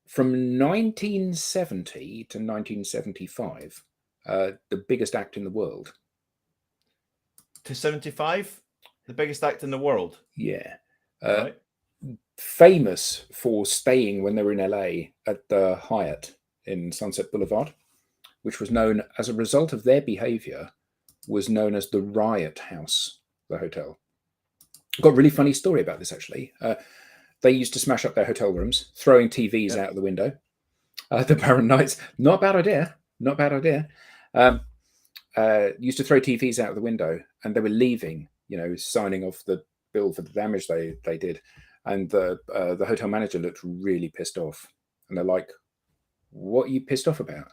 From 1970 to 1975, the biggest act in the world. To 75? The biggest act in the world? Yeah. Right. Famous for staying when they were in LA at the Hyatt in Sunset Boulevard, which was known, as a result of their behavior, was known as the Riot House, the hotel. I've got a really funny story about this, actually. They used to smash up their hotel rooms, throwing TVs out of the window. The Baron Knights, not a bad idea. Used to throw TVs out of the window, and they were leaving, signing off the bill for the damage they did. And the hotel manager looked really pissed off. And they're like, "What are you pissed off about?"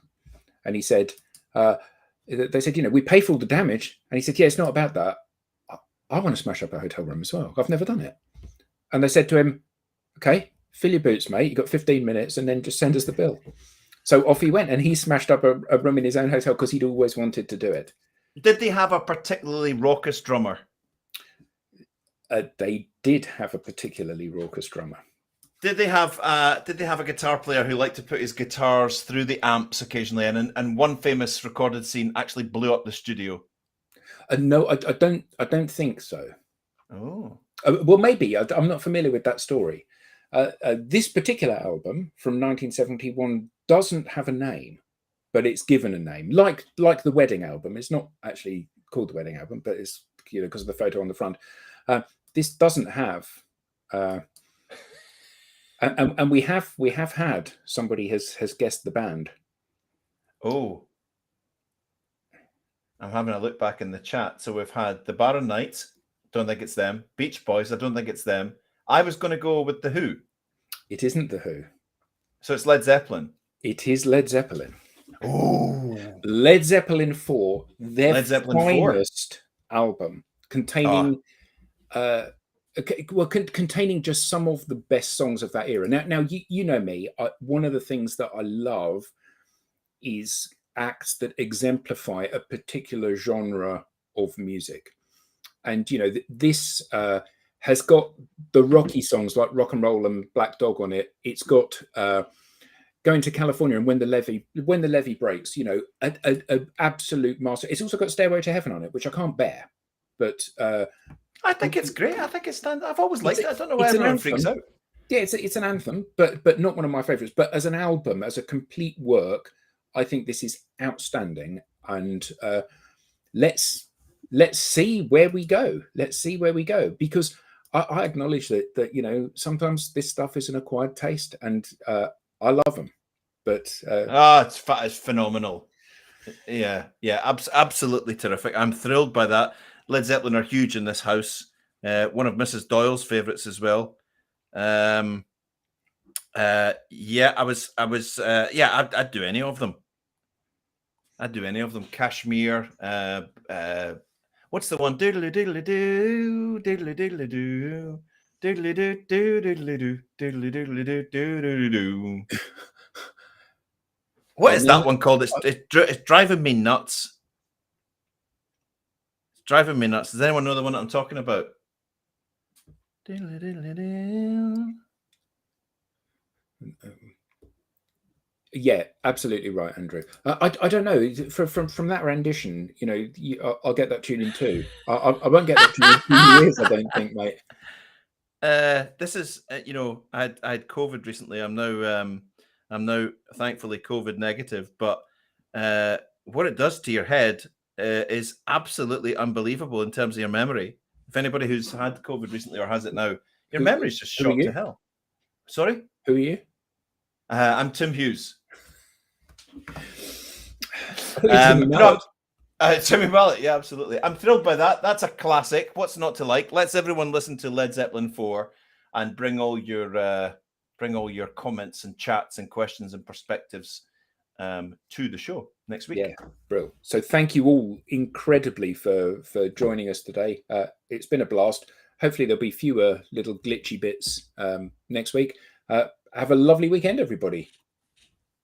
And he said, they said, "We pay for all the damage." And he said, "Yeah, it's not about that. I want to smash up a hotel room as well. I've never done it." And they said to him, "Okay, fill your boots, mate. You've got 15 minutes and then just send us the bill." So off he went, and he smashed up a room in his own hotel because he'd always wanted to do it. Did they have a particularly raucous drummer? They did have a particularly raucous drummer. Did they have a guitar player who liked to put his guitars through the amps occasionally? And one famous recorded scene actually blew up the studio. No, I don't think so. Oh. Well, maybe. I'm not familiar with that story. This particular album from 1971 doesn't have a name, but it's given a name. Like the Wedding album. It's not actually called the Wedding album, but it's because of the photo on the front. This doesn't have, and we have had somebody has guessed the band. Oh. I'm having a look back in the chat. So we've had the Baron Knights. Don't think it's them. Beach Boys. I don't think it's them. I was going to go with the Who. It isn't the Who. So it's Led Zeppelin. It is Led Zeppelin. Oh, Led Zeppelin 4, their Led Zeppelin 4. finest album, containing containing just some of the best songs of that era. Now you know me. One of the things that I love is acts that exemplify a particular genre of music, and you know this has got the rocky songs like Rock and Roll and Black Dog on it. It's got Going to California and When the Levee Breaks. You know, a absolute master. It's also got Stairway to Heaven on it, which I can't bear, but I think it's great. I think it's I've always liked it. I don't know why it's an everyone anthem. freaks out. Yeah, it's an anthem, but not one of my favorites. But as an album, as a complete work, I think this is outstanding. And let's see where we go. Let's see where we go, because I acknowledge that you know sometimes this stuff is an acquired taste, and I love them. But it's phenomenal. Yeah, absolutely terrific. I'm thrilled by that. Led Zeppelin are huge in this house. One of Mrs. Doyle's favorites as well. I'd do any of them. I'd do any of them. Kashmir. What's the one? Doodly doodly doo, doodly doodly doo, doodly doo doo, doodly doo, doodly doodly doo, doodly doo. What is that one called? It's driving me nuts. It's driving me nuts. Does anyone know the one that I'm talking about? Doodly doodly doo. Yeah, absolutely right, Andrew. I don't know from that rendition. You know, I'll get that tune in too. I won't get that tune in 2 years. I don't think, mate. This is you know, I had COVID recently. I'm now thankfully COVID negative, but what it does to your head is absolutely unbelievable in terms of your memory. If anybody who's had COVID recently or has it now, your memory's just shot to hell. Sorry, who are you? I'm Tim Hughes. Timmy Mallet, yeah, absolutely. I'm thrilled by that. That's a classic. What's not to like? Let's everyone listen to Led Zeppelin 4 and bring all your comments and chats and questions and perspectives to the show next week. Yeah, brilliant. So thank you all incredibly for joining us today. It's been a blast. Hopefully there'll be fewer little glitchy bits next week. Have a lovely weekend, everybody.